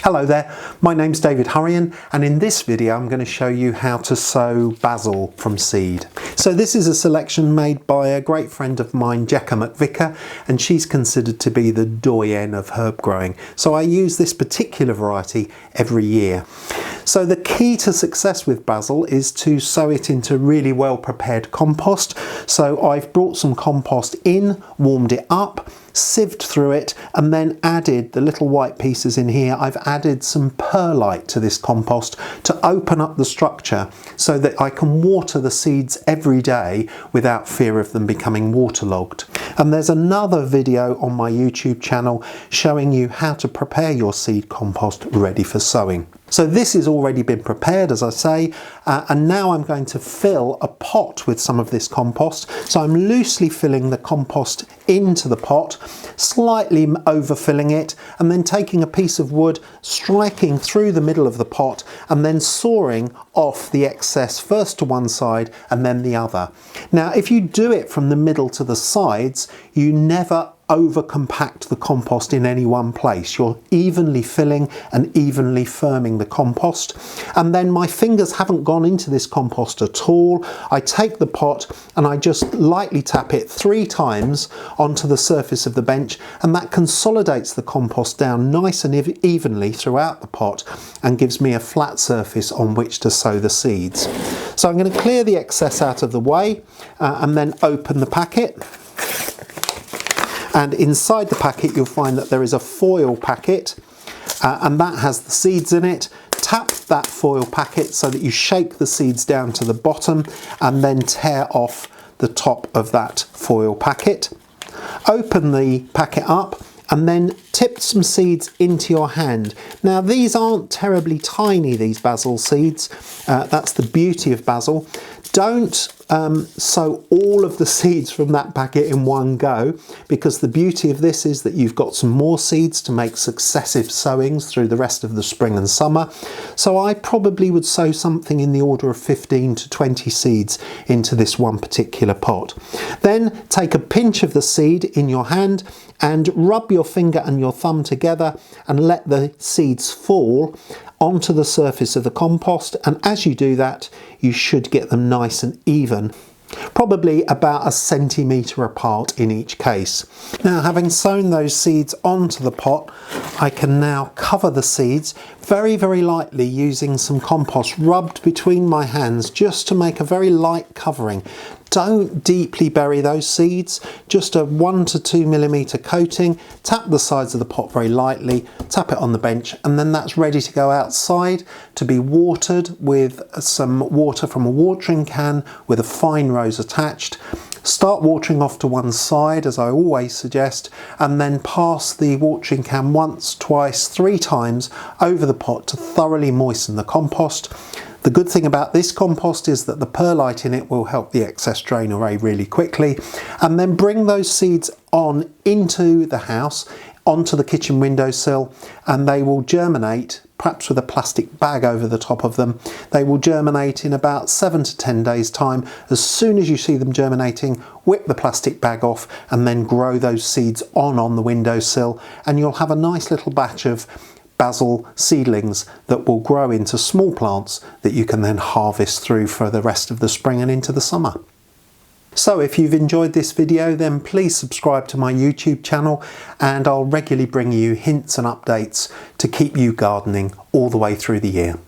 Hello there, my name's David Hurrian, and in this video I'm going to show you how to sow basil from seed. So this is a selection made by a great friend of mine, Jekka McVicker, and she's considered to be the doyenne of herb growing. So I use this particular variety every year. So the key to success with basil is to sow it into really well prepared compost. So I've brought some compost in, warmed it up, sieved through it, and then added the little white pieces in here. I've added some perlite to this compost to open up the structure so that I can water the seeds every day without fear of them becoming waterlogged. And there's another video on my YouTube channel showing you how to prepare your seed compost ready for sowing. So this has already been prepared, as I say, and now I'm going to fill a pot with some of this compost. So I'm loosely filling the compost into the pot, slightly overfilling it, and then taking a piece of wood, striking through the middle of the pot, and then sawing off the excess first to one side and then the other. Now, if you do it from the middle to the sides, you never over compact the compost in any one place. You're evenly filling and evenly firming the compost. And then my fingers haven't gone into this compost at all. I take the pot and I just lightly tap it 3 times onto the surface of the bench, and that consolidates the compost down nice and evenly throughout the pot and gives me a flat surface on which to sow the seeds. So I'm going to clear the excess out of the way and then open the packet. And inside the packet you'll find that there is a foil packet and that has the seeds in it. Tap that foil packet so that you shake the seeds down to the bottom and then tear off the top of that foil packet. Open the packet up and then tip some seeds into your hand. Now these aren't terribly tiny, these basil seeds. That's the beauty of basil. Don't sow all of the seeds from that packet in one go, because the beauty of this is that you've got some more seeds to make successive sowings through the rest of the spring and summer. So I probably would sow something in the order of 15 to 20 seeds into this one particular pot. Then take a pinch of the seed in your hand and rub your finger and your thumb together and let the seeds fall onto the surface of the compost, and as you do that you should get them nice and even, probably about 1 centimetre apart in each case. Now, having sown those seeds onto the pot, I can now cover the seeds very lightly using some compost rubbed between my hands just to make a very light covering. Don't deeply bury those seeds, just a 1 to 2 millimetre coating. Tap the sides of the pot very lightly, tap it on the bench, and then that's ready to go outside to be watered with some water from a watering can with a fine rose attached. Start watering off to one side, as I always suggest, and then pass the watering can once, twice, 3 times over the pot to thoroughly moisten the compost. The good thing about this compost is that the perlite in it will help the excess drain away really quickly, and then bring those seeds on into the house, onto the kitchen windowsill, and they will germinate, perhaps with a plastic bag over the top of them. They will germinate in about 7 to 10 days time. As soon as you see them germinating, whip the plastic bag off and then grow those seeds on the windowsill, and you'll have a nice little batch of basil seedlings that will grow into small plants that you can then harvest through for the rest of the spring and into the summer. So if you've enjoyed this video, then please subscribe to my YouTube channel, and I'll regularly bring you hints and updates to keep you gardening all the way through the year.